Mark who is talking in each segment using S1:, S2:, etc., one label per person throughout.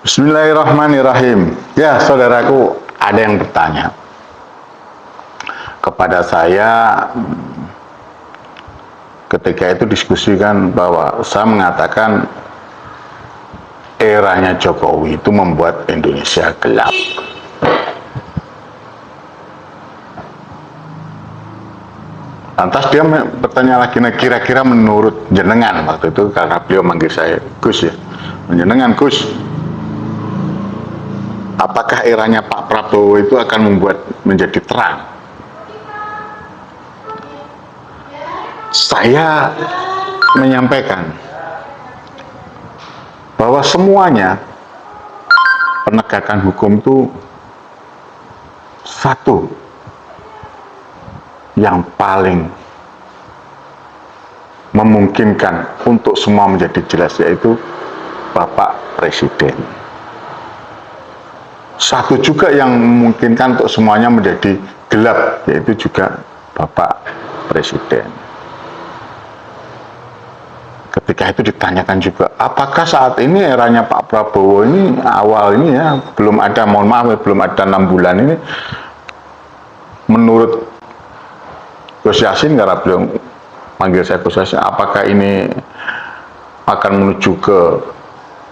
S1: Bismillahirrahmanirrahim. Ya, saudaraku, ada yang bertanya kepada saya ketika itu diskusikan bahwa saya mengatakan eranya Jokowi itu membuat Indonesia gelap. Lantas dia bertanya lagi, nah kira-kira menurut jenengan, waktu itu karena beliau manggil saya Gus ya, jenengan Gus, apakah eranya Pak Prabowo itu akan membuat menjadi terang? Saya menyampaikan bahwa semuanya penegakan hukum itu satu yang paling memungkinkan untuk semua menjadi jelas, yaitu Bapak Presiden. Satu juga yang memungkinkan untuk semuanya menjadi gelap, yaitu juga Bapak Presiden. Ketika itu ditanyakan juga, apakah saat ini eranya Pak Prabowo ini awal ini ya, belum ada, mohon maaf ya, belum ada 6 bulan ini, menurut Gus Yassin, karena beliau manggil saya Gus Yassin, apakah ini akan menuju ke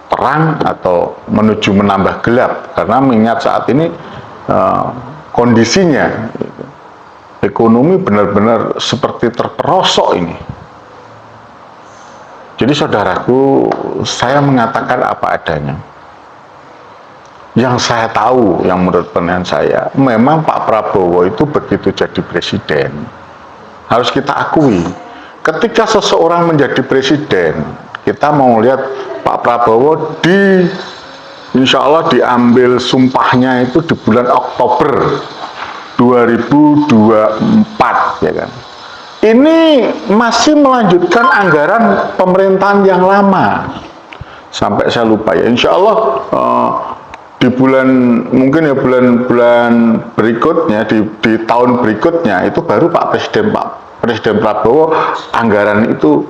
S1: terang atau menuju menambah gelap? Karena mengingat saat ini kondisinya ekonomi benar-benar seperti terperosok ini. Jadi saudaraku, saya mengatakan apa adanya. Yang saya tahu, yang menurut penilaian saya, memang Pak Prabowo itu begitu jadi presiden, harus kita akui, ketika seseorang menjadi presiden, kita mau lihat Pak Prabowo insya Allah diambil sumpahnya itu di bulan Oktober 2024, ya kan. Ini masih melanjutkan anggaran pemerintahan yang lama, sampai saya lupa ya, insya Allah di bulan, mungkin ya bulan-bulan berikutnya, di tahun berikutnya itu baru Pak Presiden Prabowo anggaran itu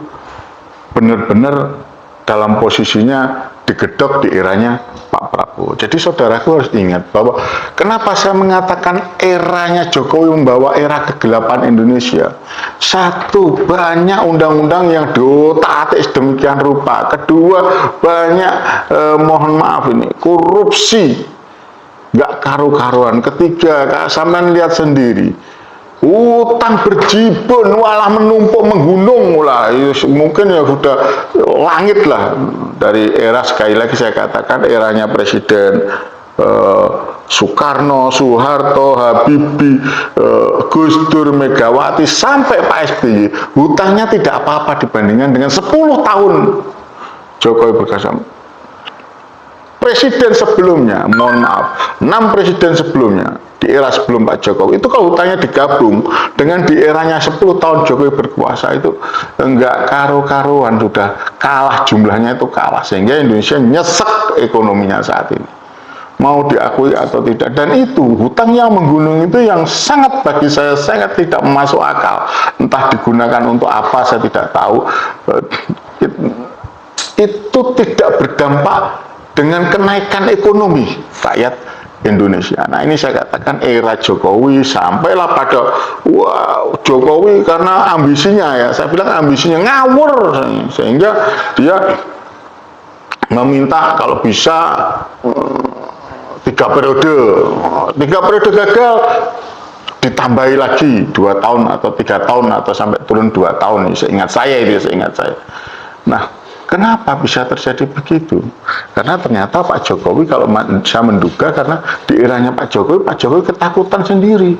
S1: benar-benar dalam posisinya digedok di eranya Pak Prabowo. Jadi saudaraku harus ingat bahwa kenapa saya mengatakan eranya Jokowi membawa era kegelapan Indonesia. Satu, banyak undang-undang yang diotak-atik sedemikian rupa. Kedua, banyak mohon maaf ini korupsi nggak karu-karuan. Ketiga, sampean lihat sendiri, utang berjibun, walah menumpuk menggunung lah, mungkin ya sudah langit lah. Dari era, sekali lagi saya katakan, eranya Presiden Soekarno, Soeharto, Habibie, Gus Dur, Megawati, sampai Pak SBY, hutangnya tidak apa-apa dibandingkan dengan 10 tahun Jokowi berkuasa. Presiden sebelumnya, mohon maaf, 6 presiden sebelumnya, di era sebelum Pak Jokowi, itu kalau hutangnya digabung dengan di eranya 10 tahun Jokowi berkuasa, itu enggak karu-karuan, sudah kalah, jumlahnya itu kalah, sehingga Indonesia nyesek ekonominya saat ini, mau diakui atau tidak. Dan itu hutang yang menggunung itu yang sangat, bagi saya sangat tidak masuk akal, entah digunakan untuk apa saya tidak tahu. Itu tidak berdampak dengan kenaikan ekonomi rakyat Indonesia. Nah, ini saya katakan era Jokowi, sampailah pada Jokowi karena ambisinya, ya saya bilang ambisinya ngawur, sehingga dia meminta kalau bisa 3 periode gagal, ditambahi lagi 2 tahun atau 3 tahun atau sampai turun 2 tahun, seingat saya itu, seingat saya. Nah, kenapa bisa terjadi begitu? Karena ternyata Pak Jokowi, kalau saya menduga, karena di eranya Pak Jokowi ketakutan sendiri.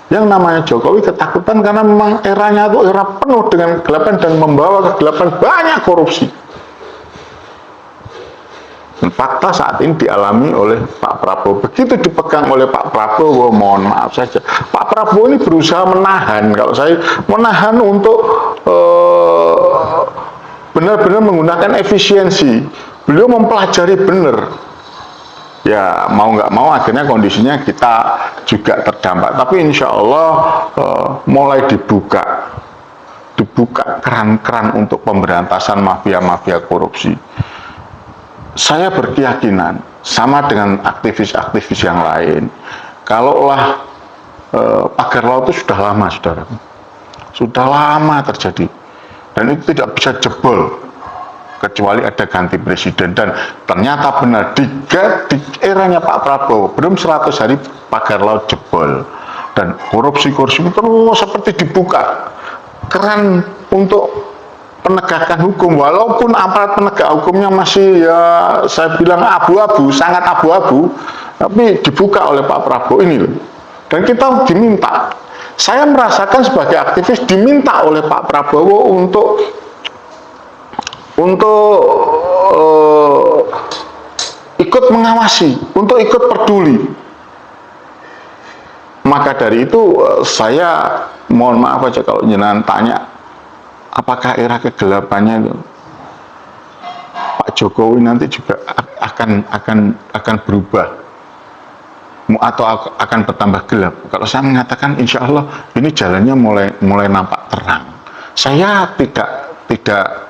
S1: Yang namanya Jokowi ketakutan karena memang eranya itu era penuh dengan kegelapan dan membawa kegelapan, banyak korupsi. Dan fakta saat ini dialami oleh Pak Prabowo. Begitu dipegang oleh Pak Prabowo, mohon maaf saja, Pak Prabowo ini berusaha menahan, kalau saya menahan untuk benar-benar menggunakan efisiensi. Beliau mempelajari benar. Ya mau nggak mau akhirnya kondisinya kita juga terdampak. Tapi insya Allah mulai dibuka itu buka keran-keran untuk pemberantasan mafia-mafia korupsi. saya berkeyakinan sama dengan aktivis-aktivis yang lain, kalaulah pagar laut itu sudah lama, saudara, sudah lama terjadi, dan itu tidak bisa jebol kecuali ada ganti presiden. Dan ternyata benar di eranya Pak Prabowo belum 100 hari pagar laut jebol, dan korupsi terus seperti dibuka keran untuk penegakan hukum, walaupun aparat penegak hukumnya masih, ya saya bilang abu-abu, sangat abu-abu, tapi dibuka oleh Pak Prabowo ini loh. Dan kita diminta, saya merasakan sebagai aktivis diminta oleh Pak Prabowo untuk ikut mengawasi, untuk ikut peduli. Maka dari itu saya mohon maaf aja kalau jenengan tanya apakah era kegelapannya itu Pak Jokowi nanti juga akan berubah atau akan bertambah gelap. Kalau saya mengatakan insya Allah ini jalannya mulai nampak terang. Saya tidak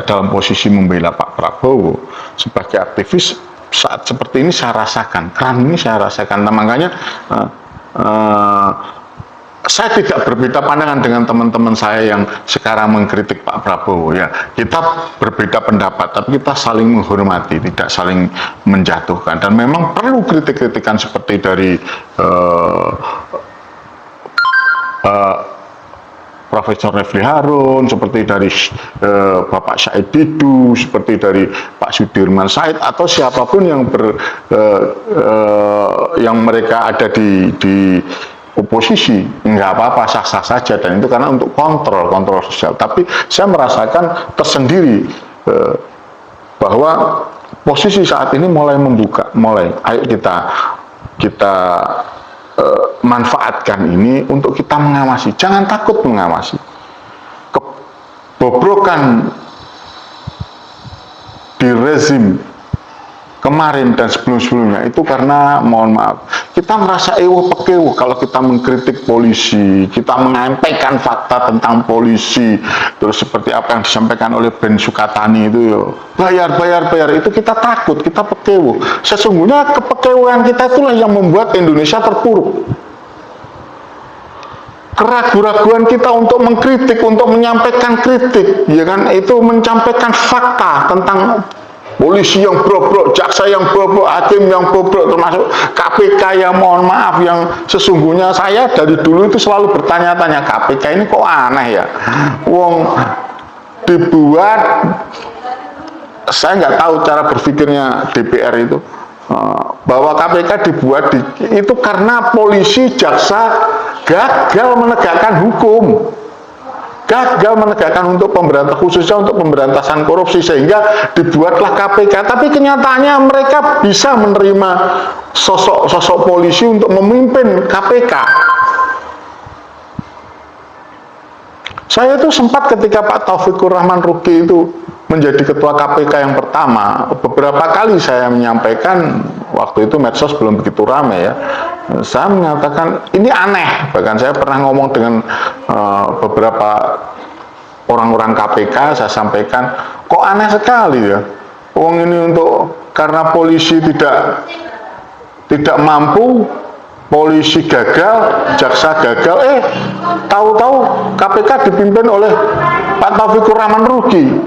S1: dalam posisi membela Pak Prabowo sebagai aktivis. Saat seperti ini saya rasakan, keran ini saya rasakan. Nah, makanya saya tidak berbeda pandangan dengan teman-teman saya yang sekarang mengkritik Pak Prabowo. Ya, kita berbeda pendapat, tapi kita saling menghormati, tidak saling menjatuhkan. Dan memang perlu kritik-kritikan seperti dari Profesor Refli Harun, seperti dari Bapak Said Didu, seperti dari Pak Sudirman Said, atau siapapun yang yang mereka ada di oposisi, nggak apa-apa, sah-sah saja, dan itu karena untuk kontrol sosial. Tapi saya merasakan tersendiri bahwa posisi saat ini mulai membuka, ayo kita manfaatkan ini untuk kita mengawasi, jangan takut mengawasi. Kebobrokan di rezim kemarin dan sebelum-sebelumnya itu karena, mohon maaf, kita merasa ewo-pekewo kalau kita mengkritik polisi, kita menyampaikan fakta tentang polisi, terus seperti apa yang disampaikan oleh Ben Sukatani itu, bayar, itu kita takut, kita pekewo. Sesungguhnya kepekewoan kita itulah yang membuat Indonesia terpuruk. Keraguan-raguan kita untuk mengkritik, untuk menyampaikan kritik, ya kan, itu menyampaikan fakta tentang polisi yang bobrok, jaksa yang bobrok, hakim yang bobrok, termasuk KPK yang, mohon maaf, yang sesungguhnya saya dari dulu itu selalu bertanya-tanya, KPK ini kok aneh ya, wong dibuat, saya nggak tahu cara berpikirnya DPR itu, bahwa KPK dibuat itu karena polisi, jaksa gagal menegakkan hukum, gagal menegakkan untuk pemberantasan, khususnya untuk pemberantasan korupsi, sehingga dibuatlah KPK. Tapi kenyataannya mereka bisa menerima sosok polisi untuk memimpin KPK. Saya itu sempat ketika Pak Taufikur Rahman Ruki itu menjadi ketua KPK yang pertama, beberapa kali saya menyampaikan, waktu itu medsos belum begitu ramai ya, saya mengatakan ini aneh. Bahkan saya pernah ngomong dengan beberapa orang-orang KPK, saya sampaikan, kok aneh sekali ya, uang ini karena polisi tidak mampu, polisi gagal, jaksa gagal, tahu-tahu KPK dipimpin oleh Pak Taufikur Rahman Ruki.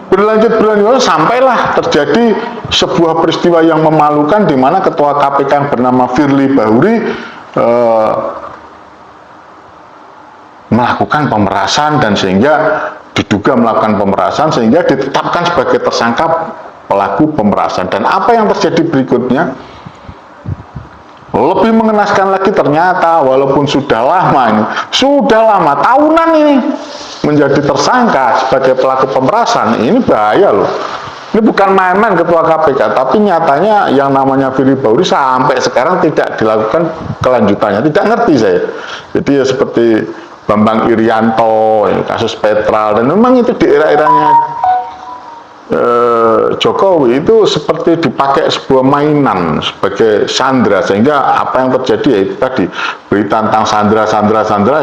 S1: Berlanjut sampailah terjadi sebuah peristiwa yang memalukan, di mana ketua KPK yang bernama Firly Bahuri melakukan pemerasan, dan sehingga diduga melakukan pemerasan sehingga ditetapkan sebagai tersangka pelaku pemerasan. Dan apa yang terjadi berikutnya lebih mengenaskan lagi. Ternyata walaupun sudah lama tahunan ini menjadi tersangka sebagai pelaku pemerasan, ini bahaya loh. Ini bukan main-main ketua KPK, tapi nyatanya yang namanya Firly Bahuri sampai sekarang tidak dilakukan kelanjutannya, tidak ngerti saya. Jadi ya seperti Bambang Irianto, kasus Petral, dan memang itu di era-eranya Jokowi itu seperti dipakai sebuah mainan sebagai sandera, sehingga apa yang terjadi ya itu tadi, berita tentang sandera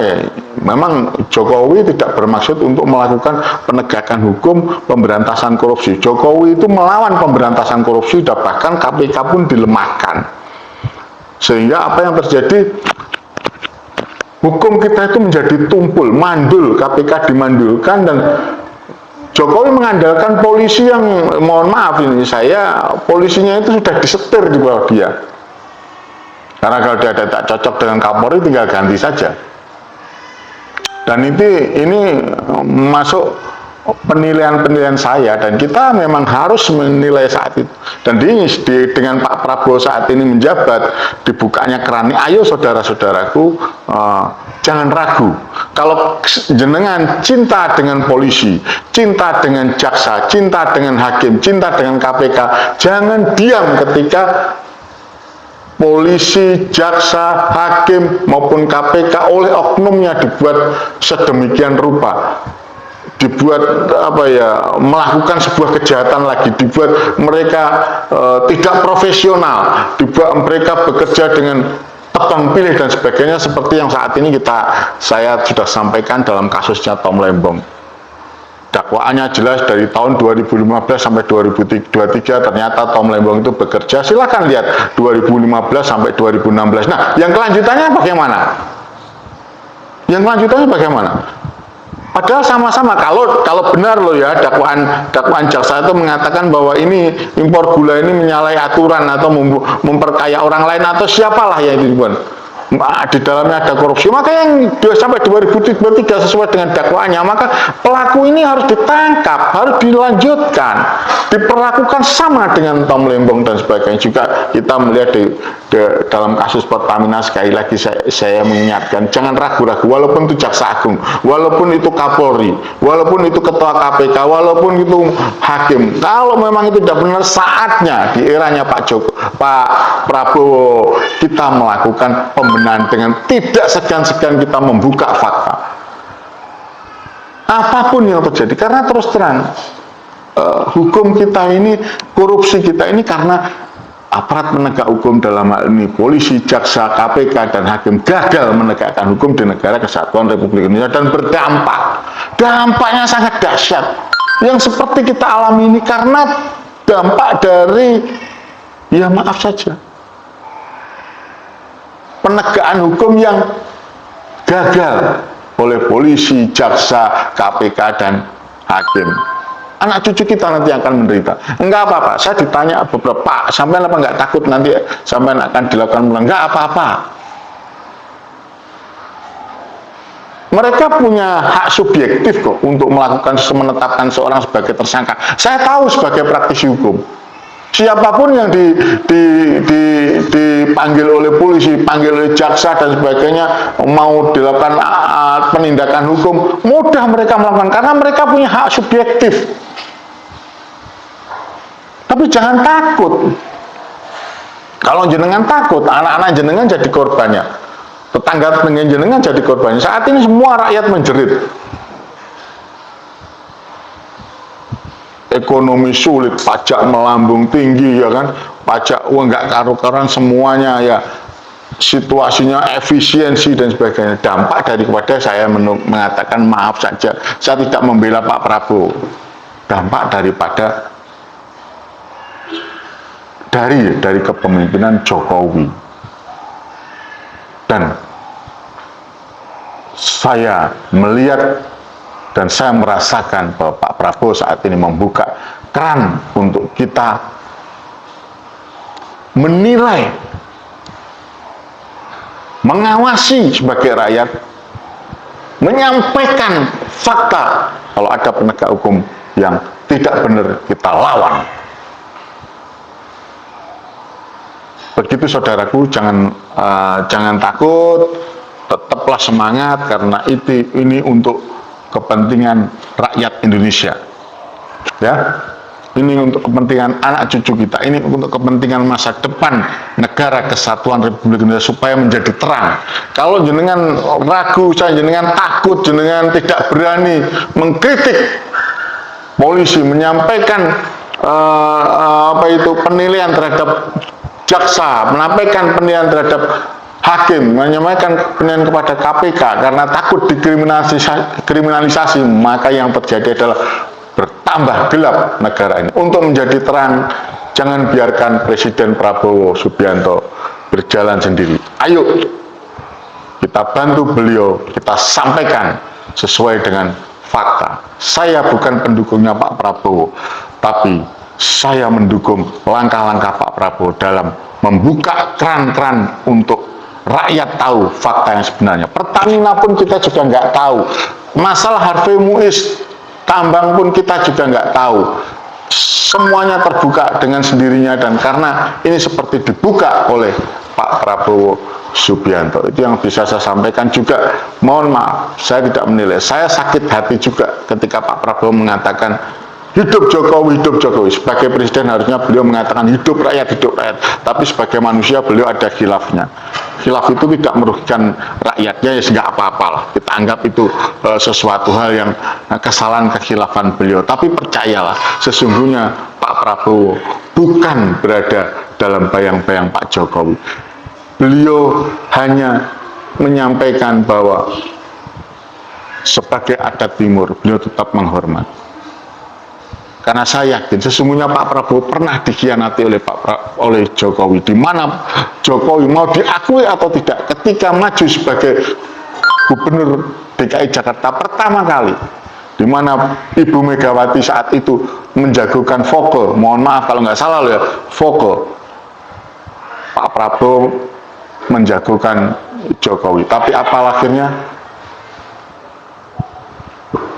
S1: ya memang Jokowi tidak bermaksud untuk melakukan penegakan hukum pemberantasan korupsi. Jokowi itu melawan pemberantasan korupsi, dan bahkan KPK pun dilemahkan. Sehingga apa yang terjadi, hukum kita itu menjadi tumpul, mandul, KPK dimandulkan, dan Jokowi mengandalkan polisi yang, mohon maaf ini polisinya itu sudah disetir di bawah dia. Karena kalau dia tidak cocok dengan Kapolri, tinggal ganti saja. Dan ini masuk penilaian saya, dan kita memang harus menilai saat itu. Dan dengan Pak Prabowo saat ini menjabat, dibukanya keran, ayo saudara-saudaraku, jangan ragu. Kalau jenengan cinta dengan polisi, cinta dengan jaksa, cinta dengan hakim, cinta dengan KPK, jangan diam ketika polisi, jaksa, hakim maupun KPK oleh oknumnya dibuat sedemikian rupa, dibuat melakukan sebuah kejahatan lagi, dibuat mereka tidak profesional, dibuat mereka bekerja dengan tebang pilih dan sebagainya, seperti yang saat ini saya sudah sampaikan dalam kasusnya Tom Lembong. Dakwaannya jelas dari tahun 2015 sampai 2023, ternyata Tom Lembong itu bekerja. Silahkan lihat 2015 sampai 2016. Nah, yang kelanjutannya bagaimana? Yang kelanjutannya bagaimana? Padahal sama-sama, kalau benar loh ya, dakwaan jaksa itu mengatakan bahwa ini impor gula ini menyalahi aturan atau memperkaya orang lain atau siapalah ya itu, di dalamnya ada korupsi, maka yang sampai 2023 sesuai dengan dakwaannya, maka pelaku ini harus ditangkap, harus dilanjutkan, diperlakukan sama dengan Tom Lembong dan sebagainya. Juga kita melihat di dalam kasus Pertamina, sekali lagi saya mengingatkan, jangan ragu-ragu, walaupun itu Jaksa Agung, walaupun itu Kapolri, walaupun itu Ketua KPK, walaupun itu Hakim, kalau memang itu tidak benar, saatnya di eranya Pak Prabowo kita melakukan pembenahan dengan tidak segan-segan kita membuka fakta. Apapun yang terjadi, karena terus terang hukum kita ini, korupsi kita ini karena aparat penegak hukum, dalam hal ini polisi, jaksa, KPK, dan hakim gagal menegakkan hukum di negara kesatuan Republik Indonesia, dan dampaknya sangat dahsyat yang seperti kita alami ini karena dampak dari, ya maaf saja, penegakan hukum yang gagal oleh polisi, jaksa, KPK, dan hakim. Anak cucu kita nanti akan menderita. Enggak apa-apa, saya ditanya beberapa, Pak, sampean apa enggak takut nanti sampean akan dilakukan ulang? Enggak apa-apa. Mereka punya hak subjektif kok untuk menetapkan seorang sebagai tersangka. Saya tahu sebagai praktisi hukum, siapapun yang dipanggil oleh polisi, panggil oleh jaksa dan sebagainya, mau dilakukan penindakan hukum, mudah mereka melakukan karena mereka punya hak subjektif. Tapi jangan takut. Kalau jenengan takut, anak-anak jenengan jadi korbannya, tetangga jenengan jadi korbannya. Saat ini semua rakyat menjerit. Ekonomi sulit, pajak melambung tinggi, ya kan, pajak uang nggak karu-karuan semuanya, ya, situasinya efisiensi dan sebagainya. Dampak daripada saya mengatakan maaf saja, saya tidak membela Pak Prabowo, dampak daripada dari kepemimpinan Jokowi. Dan saya melihat dan saya merasakan bahwa Pak Prabowo saat ini membuka keran untuk kita menilai, mengawasi sebagai rakyat, menyampaikan fakta. Kalau ada penegak hukum yang tidak benar, kita lawan. Begitu saudaraku, jangan takut, tetaplah semangat, karena ini untuk kepentingan rakyat Indonesia, ya. Ini untuk kepentingan anak cucu kita, ini untuk kepentingan masa depan negara kesatuan Republik Indonesia supaya menjadi terang. Kalau jenengan ragu, jenengan takut, jenengan tidak berani mengkritik polisi, menyampaikan penilaian terhadap jaksa, menyampaikan penilaian terhadap hakim menyampaikan penilaian kepada KPK karena takut dikriminalisasi, maka yang terjadi adalah bertambah gelap negara ini. Untuk menjadi terang, jangan biarkan Presiden Prabowo Subianto berjalan sendiri. Ayo kita bantu beliau, kita sampaikan sesuai dengan fakta. Saya bukan pendukungnya Pak Prabowo, tapi saya mendukung langkah-langkah Pak Prabowo dalam membuka keran-keran untuk rakyat tahu fakta yang sebenarnya. Pertamina pun kita juga nggak tahu. Masalah Harvey Muiz tambang pun kita juga nggak tahu. Semuanya terbuka dengan sendirinya, dan karena ini seperti dibuka oleh Pak Prabowo Subianto. Itu yang bisa saya sampaikan juga. Mohon maaf, saya tidak menilai. Saya sakit hati juga ketika Pak Prabowo mengatakan hidup Jokowi, hidup Jokowi. Sebagai presiden harusnya beliau mengatakan hidup rakyat, hidup rakyat. Tapi sebagai manusia beliau ada khilafnya. Khilaf itu tidak merugikan rakyatnya, ya nggak apa-apalah. Kita anggap itu sesuatu hal yang kesalahan kekhilafan beliau. Tapi percayalah, sesungguhnya Pak Prabowo bukan berada dalam bayang-bayang Pak Jokowi. Beliau hanya menyampaikan bahwa sebagai adat timur, beliau tetap menghormat. Karena saya yakin sesungguhnya Pak Prabowo pernah dikhianati oleh Jokowi. Di mana Jokowi mau diakui atau tidak, ketika maju sebagai Gubernur DKI Jakarta pertama kali, di mana Ibu Megawati saat itu menjagokan vokal, mohon maaf kalau nggak salah loh ya, vokal, Pak Prabowo menjagokan Jokowi. Tapi apa akhirnya?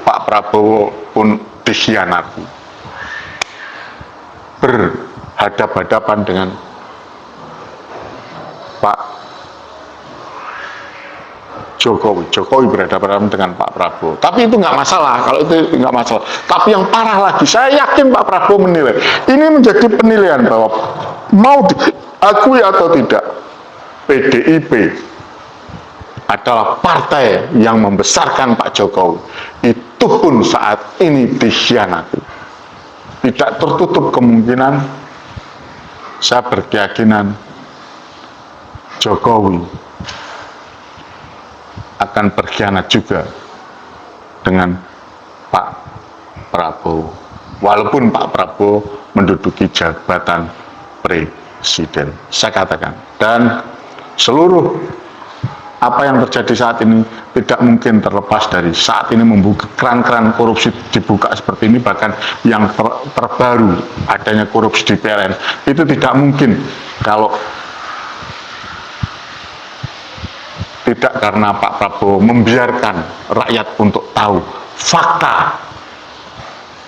S1: Pak Prabowo pun dikhianati, berhadapan-hadapan dengan Pak Jokowi. Jokowi berhadapan dengan Pak Prabowo. Tapi itu nggak masalah, kalau itu nggak masalah. Tapi yang parah lagi, saya yakin Pak Prabowo menilai. Ini menjadi penilaian bahwa mau diakui atau tidak, PDIP adalah partai yang membesarkan Pak Jokowi. Itu pun saat ini dikhianati. Tidak tertutup kemungkinan, saya berkeyakinan Jokowi akan berkhianat juga dengan Pak Prabowo. Walaupun Pak Prabowo menduduki jabatan presiden, saya katakan. Dan seluruh apa yang terjadi saat ini tidak mungkin terlepas dari saat ini membuka keran-keran korupsi dibuka seperti ini. Bahkan yang terbaru adanya korupsi di PLN, itu tidak mungkin kalau tidak karena Pak Prabowo membiarkan rakyat untuk tahu fakta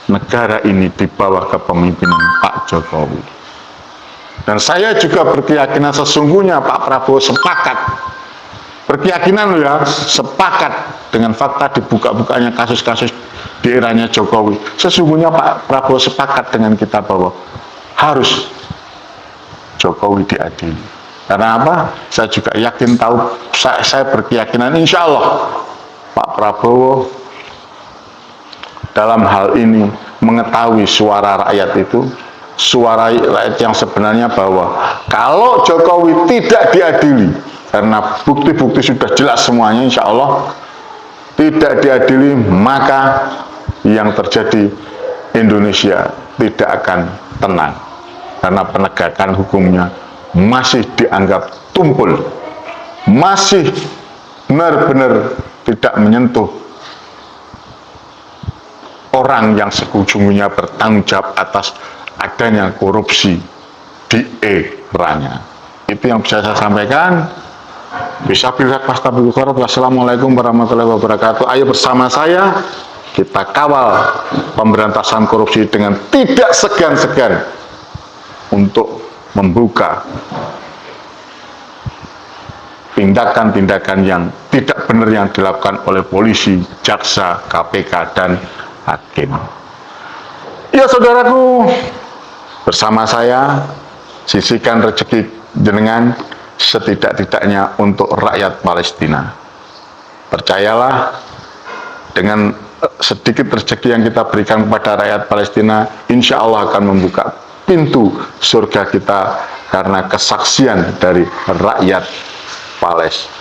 S1: negara ini di bawah kepemimpinan Pak Jokowi. Dan saya juga berkeyakinan sesungguhnya Pak Prabowo sepakat, berkeyakinan ya, sepakat dengan fakta dibuka-bukanya kasus-kasus di eranya Jokowi. Sesungguhnya Pak Prabowo sepakat dengan kita bahwa harus Jokowi diadili. Karena apa? Saya juga yakin tahu, saya berkeyakinan insya Allah Pak Prabowo dalam hal ini mengetahui suara rakyat itu, suara rakyat yang sebenarnya, bahwa kalau Jokowi tidak diadili, karena bukti-bukti sudah jelas semuanya, insya Allah tidak diadili, maka yang terjadi Indonesia tidak akan tenang, karena penegakan hukumnya masih dianggap tumpul, masih benar-benar tidak menyentuh orang yang sesungguhnya bertanggung jawab atas adanya korupsi di eranya. Itu yang bisa saya sampaikan. Wassalamualaikum warahmatullahi wabarakatuh. Ayo bersama saya kita kawal pemberantasan korupsi dengan tidak segan-segan untuk membuka tindakan-tindakan yang tidak benar yang dilakukan oleh polisi, jaksa, KPK, dan hakim. Ya saudaraku, bersama saya sisihkan rezeki jenengan setidak-tidaknya untuk rakyat Palestina. Percayalah, dengan sedikit rezeki yang kita berikan kepada rakyat Palestina, insya Allah akan membuka pintu surga kita karena kesaksian dari rakyat Pales.